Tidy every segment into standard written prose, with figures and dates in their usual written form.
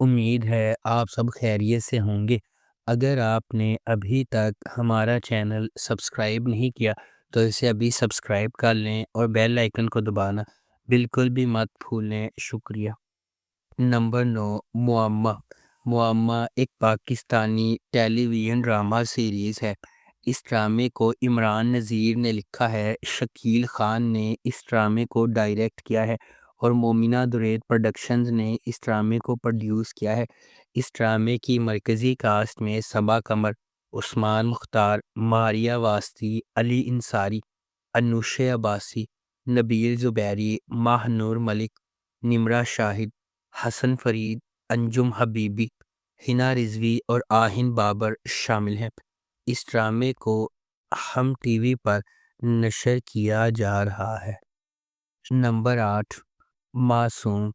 امید ہے آپ سب خیریت سے ہوں گے۔ اگر آپ نے ابھی تک ہمارا چینل سبسکرائب نہیں کیا تو اسے ابھی سبسکرائب کر لیں اور بیل آئیکن کو دبانا بالکل بھی مت بھولیں۔ شکریہ۔ نمبر 9، معمہ۔ معمہ ایک پاکستانی ٹیلی ویژن ڈرامہ سیریز ہے۔ اس ڈرامے کو عمران نذیر نے لکھا ہے، شکیل خان نے اس ڈرامے کو ڈائریکٹ کیا ہے اور مومنہ درید پروڈکشنز نے اس ڈرامے کو پروڈیوس کیا ہے۔ اس ڈرامے کی مرکزی کاسٹ میں صبا قمر، عثمان مختار، ماریہ واسطی، علی انصاری، انوش عباسی، نبیل زبیری، ماہ نور ملک، نمرہ شاہد، حسن فرید، انجم حبیبی، ہنا رضوی اور آہن بابر شامل ہیں۔ اس ڈرامے کو ہم ٹی وی پر نشر کیا جا رہا ہے۔ نمبر 8، معصوم۔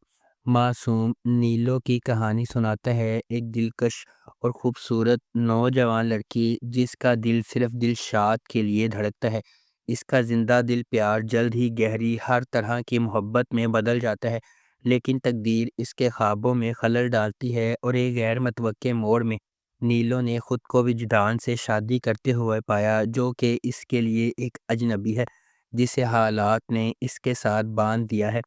معصوم نیلو کی کہانی سناتا ہے، ایک دلکش اور خوبصورت نوجوان لڑکی جس کا دل صرف دلشاد کے لیے دھڑکتا ہے۔ اس کا زندہ دل پیار جلد ہی گہری ہر طرح کی محبت میں بدل جاتا ہے، لیکن تقدیر اس کے خوابوں میں خلل ڈالتی ہے اور ایک غیر متوقع موڑ میں نیلو نے خود کو وجدان سے شادی کرتے ہوئے پایا، جو کہ اس کے لیے ایک اجنبی ہے جسے حالات نے اس کے ساتھ باندھ دیا ہے۔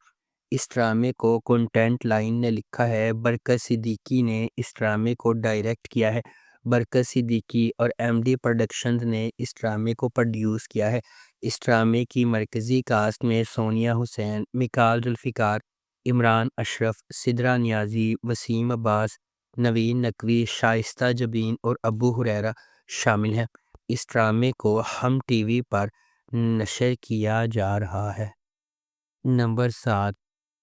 اس ڈرامے کو کنٹینٹ لائن نے لکھا ہے، برکت صدیقی نے اس ڈرامے کو ڈائریکٹ کیا ہے۔ برکت صدیقی اور ایم ڈی پروڈکشنز نے اس ڈرامے کو پروڈیوس کیا ہے۔ اس ڈرامے کی مرکزی کاسٹ میں سونیا حسین، مکال ذوالفقار، عمران اشرف، سدرا نیازی، وسیم عباس، نوین نقوی، شائستہ جبین اور ابو ہریرہ شامل ہیں۔ اس ڈرامے کو ہم ٹی وی پر نشر کیا جا رہا ہے۔ نمبر 7،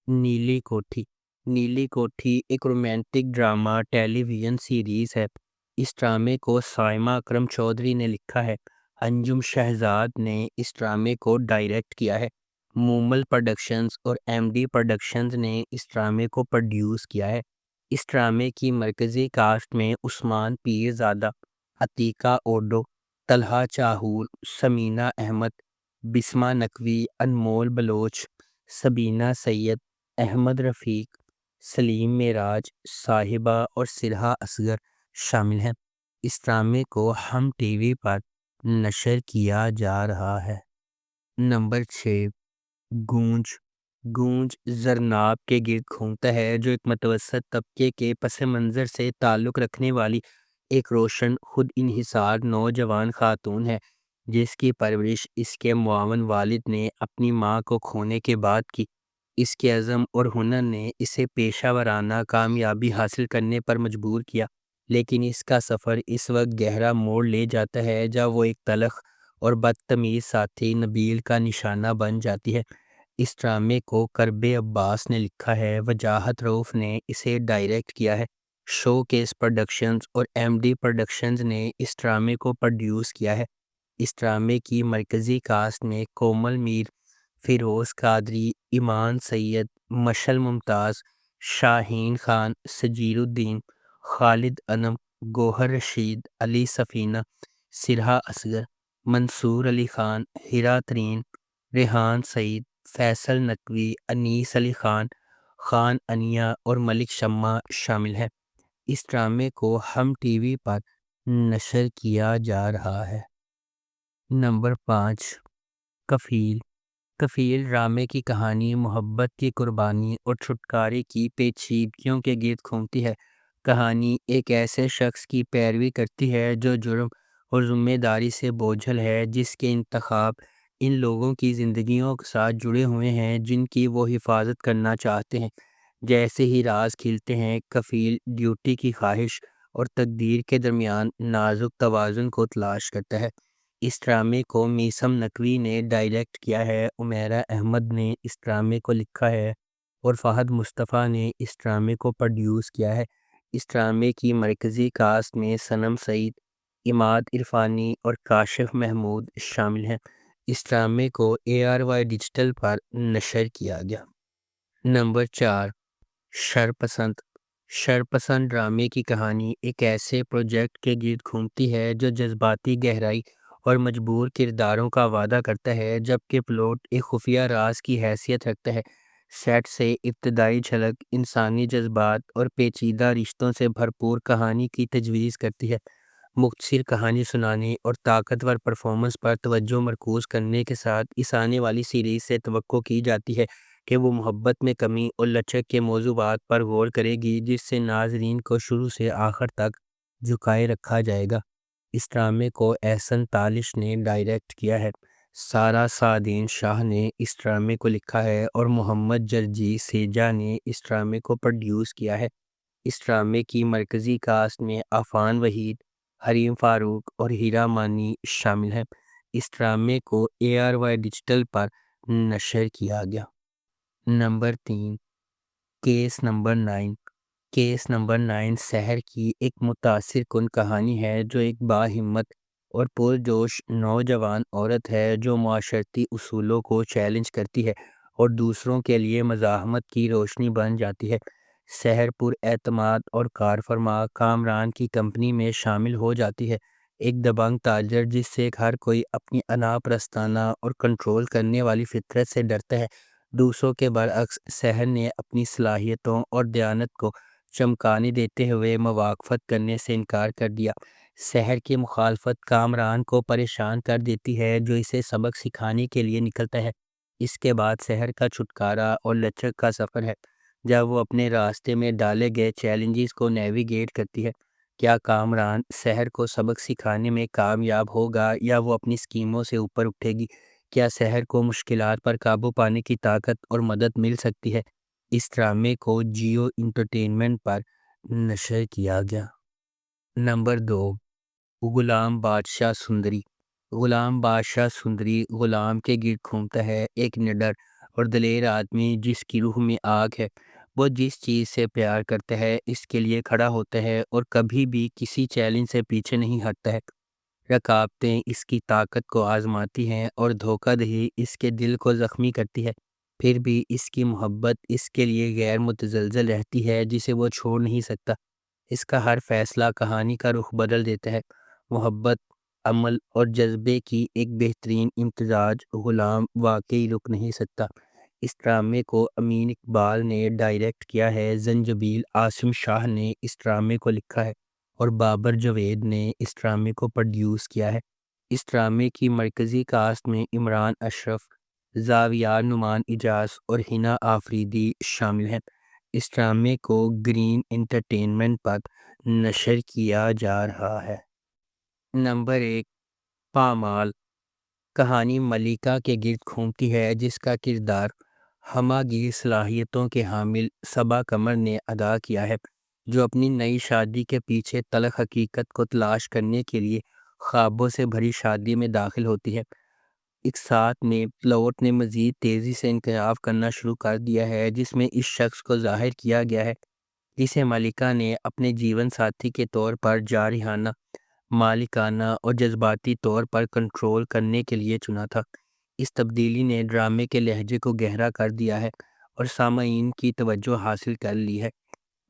نیلی کوٹھی۔ نیلی کوٹھی ایک رومانٹک ڈرامہ ٹیلی ویژن سیریز ہے۔ اس ڈرامے کو سائمہ اکرم چودھری نے لکھا ہے، انجم شہزاد نے اس ڈرامے کو ڈائریکٹ کیا ہے۔ مومل پروڈکشنز اور ایم ڈی پروڈکشنز نے اس ڈرامے کو پروڈیوس کیا ہے۔ اس ڈرامے کی مرکزی کاسٹ میں عثمان پیر زادہ، عتیقہ اوڈو، طلحہ چاہور، سمینہ احمد، بسمہ نقوی، انمول بلوچ، سبینہ سید، احمد رفیق، سلیم معراج، صاحبہ اور سرہا اصغر شامل ہیں۔ اس ڈرامے کو ہم ٹی وی پر نشر کیا جا رہا ہے۔ نمبر 6، گونج۔ گونج زرناب کے گرد گھومتا ہے، جو ایک متوسط طبقے کے پس منظر سے تعلق رکھنے والی ایک روشن خود انحصار نوجوان خاتون ہے، جس کی پرورش اس کے معاون والد نے اپنی ماں کو کھونے کے بعد کی۔ اس کے عزم اور ہنر نے اسے پیشہ ورانہ کامیابی حاصل کرنے پر مجبور کیا، لیکن اس کا سفر اس وقت گہرا موڑ لے جاتا ہے جب وہ ایک تلخ اور بدتمیز ساتھی نبیل کا نشانہ بن جاتی ہے۔ اس ڈرامے کو کرب عباس نے لکھا ہے، وجاہت رؤف نے اسے ڈائریکٹ کیا ہے۔ شو کیس پروڈکشنز اور ایم ڈی پروڈکشنز نے اس ڈرامے کو پروڈیوس کیا ہے۔ اس ڈرامے کی مرکزی کاسٹ میں کومل میر، فیروز قادری، ایمان سید، مشعل ممتاز، شاہین خان، سجیر الدین، خالد انم، گوہر رشید، علی سفینہ، سرہا اصغر، منصور علی خان، ہیرا ترین، ریحان سعید، فیصل نقوی، انیس علی خان، خان انیا اور ملک شمع شامل ہیں۔ اس ڈرامے کو ہم ٹی وی پر نشر کیا جا رہا ہے۔ نمبر 5، کفیل۔ کفیل ڈرامے کی کہانی محبت کی قربانی اور چھٹکارے کی پیچیدگیوں کے گرد گھومتی ہے۔ کہانی ایک ایسے شخص کی پیروی کرتی ہے جو جرم اور ذمہ داری سے بوجھل ہے، جس کے انتخاب ان لوگوں کی زندگیوں کے ساتھ جڑے ہوئے ہیں جن کی وہ حفاظت کرنا چاہتے ہیں۔ جیسے ہی راز کھلتے ہیں، کفیل ڈیوٹی کی خواہش اور تقدیر کے درمیان نازک توازن کو تلاش کرتا ہے۔ اس ڈرامے کو میثم نقوی نے ڈائریکٹ کیا ہے، عمیرہ احمد نے اس ڈرامے کو لکھا ہے اور فہد مصطفیٰ نے اس ڈرامے کو پروڈیوس کیا ہے۔ اس ڈرامے کی مرکزی کاسٹ میں صنم سعید، عماد عرفانی اور کاشف محمود شامل ہیں۔ اس ڈرامے کو اے آر وائی ڈیجیٹل پر نشر کیا گیا۔ نمبر 4، شرپسند۔ شرپسند ڈرامے کی کہانی ایک ایسے پروجیکٹ کے گرد گھومتی ہے جو جذباتی گہرائی اور مجبور کرداروں کا وعدہ کرتا ہے، جبکہ پلاٹ ایک خفیہ راز کی حیثیت رکھتا ہے۔ سیٹ سے ابتدائی جھلک انسانی جذبات اور پیچیدہ رشتوں سے بھرپور کہانی کی تجویز کرتی ہے۔ مختصر کہانی سنانے اور طاقتور پرفارمنس پر توجہ مرکوز کرنے کے ساتھ اس آنے والی سیریز سے توقع کی جاتی ہے کہ وہ محبت میں کمی اور لچک کے موضوعات پر غور کرے گی، جس سے ناظرین کو شروع سے آخر تک جھکائے رکھا جائے گا۔ اس ڈرامے کو احسن تالش نے ڈائریکٹ کیا ہے، سارا سعدین شاہ نے اس ڈرامے کو لکھا ہے اور محمد جرجی سیجا نے اس ڈرامے کو پروڈیوس کیا ہے۔ اس ڈرامے کی مرکزی کاسٹ میں عفان وحید، حریم فاروق اور ہیرا مانی شامل ہیں۔ اس ڈرامے کو ARY ڈیجیٹل پر نشر کیا گیا۔ Number 3، case number 9۔ Case number 9 سحر کی ایک متاثر کن کہانی ہے جو ایک باہمت اور پرجوش نوجوان عورت ہے جو معاشرتی اصولوں کو چیلنج کرتی ہے اور دوسروں کے لیے مزاحمت کی روشنی بن جاتی ہے۔ سحر پر اعتماد اور کار فرما کامران کی کمپنی میں شامل ہو جاتی ہے، ایک دبنگ تاجر جس سے ہر کوئی اپنی انا پرستانہ اور کنٹرول کرنے والی فطرت سے ڈرتا ہے۔ دوسروں کے برعکس سحر نے اپنی صلاحیتوں اور دیانت کو چمکانے دیتے ہوئے موافقت کرنے سے انکار کر دیا۔ سحر کی مخالفت کامران کو پریشان کر دیتی ہے جو اسے سبق سکھانے کے لیے نکلتا ہے۔ اس کے بعد سحر کا چھٹکارا اور لچک کا سفر ہے جب وہ اپنے راستے میں ڈالے گئے چیلنجز کو نیویگیٹ کرتی ہے۔ کیا کامران سحر کو سبق سکھانے میں کامیاب ہوگا یا وہ اپنی اسکیموں سے اوپر اٹھے گی؟ کیا سحر کو مشکلات پر قابو پانے کی طاقت اور مدد مل سکتی ہے؟ اس ڈرامے کو جیو انٹرٹینمنٹ پر نشر کیا گیا۔ نمبر 2، غلام بادشاہ سندری۔ غلام بادشاہ سندری غلام کے گرد گھومتا ہے، ایک نڈر اور دلیر آدمی جس کی روح میں آگ ہے۔ وہ جس چیز سے پیار کرتا ہے اس کے لیے کھڑا ہوتا ہے اور کبھی بھی کسی چیلنج سے پیچھے نہیں ہٹتا ہے۔ رکاوٹیں اس کی طاقت کو آزماتی ہیں اور دھوکہ دہی اس کے دل کو زخمی کرتی ہے، پھر بھی اس کی محبت اس کے لیے غیر متزلزل رہتی ہے جسے وہ چھوڑ نہیں سکتا۔ اس کا ہر فیصلہ کہانی کا رخ بدل دیتا ہے۔ محبت، عمل اور جذبے کی ایک بہترین امتزاج، غلام واقعی رک نہیں سکتا۔ اس ڈرامے کو امین اقبال نے ڈائریکٹ کیا ہے، زنجبیل عاصم شاہ نے اس ڈرامے کو لکھا ہے اور بابر جوید نے اس ڈرامے کو پروڈیوس کیا ہے۔ اس ڈرامے کی مرکزی کاسٹ میں عمران اشرف، زاویار نعمان اجاز اور حنا آفریدی شامل ہیں۔ اس ڈرامے کو گرین انٹرٹینمنٹ پر نشر کیا جا رہا ہے۔ نمبر 1، پامال۔ کہانی ملیکا کے گرد گھومتی ہے جس کا کردار ہمہ گیر صلاحیتوں کے حامل صبا قمر نے ادا کیا ہے، جو اپنی نئی شادی کے پیچھے تلخ حقیقت کو تلاش کرنے کے لیے خوابوں سے بھری شادی میں داخل ہوتی ہے۔ ایک ساتھ میں پلاٹ نے مزید تیزی سے انکشاف کرنا شروع کر دیا ہے جس میں اس شخص کو ظاہر کیا گیا ہے جسے ملیکا نے اپنے جیون ساتھی کے طور پر جارحانہ، مالکانہ اور جذباتی طور پر کنٹرول کرنے کے لیے چنا تھا۔ اس تبدیلی نے ڈرامے کے لہجے کو گہرا کر دیا ہے اور سامعین کی توجہ حاصل کر لی ہے۔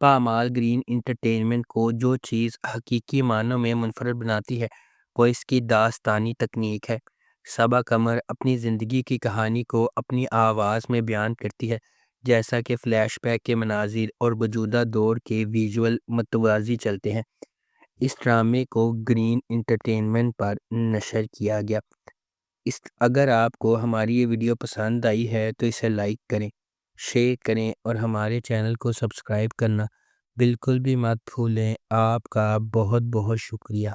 پامال گرین انٹرٹینمنٹ کو جو چیز حقیقی معنوں میں منفرد بناتی ہے وہ اس کی داستانی تکنیک ہے۔ صبا قمر اپنی زندگی کی کہانی کو اپنی آواز میں بیان کرتی ہے، جیسا کہ فلیش بیک کے مناظر اور موجودہ دور کے ویژول متوازی چلتے ہیں۔ اس ڈرامے کو گرین انٹرٹینمنٹ پر نشر کیا گیا۔ اگر آپ کو ہماری یہ ویڈیو پسند آئی ہے تو اسے لائک کریں، شیئر کریں اور ہمارے چینل کو سبسکرائب کرنا بالکل بھی مت بھولیں۔ آپ کا بہت بہت شکریہ۔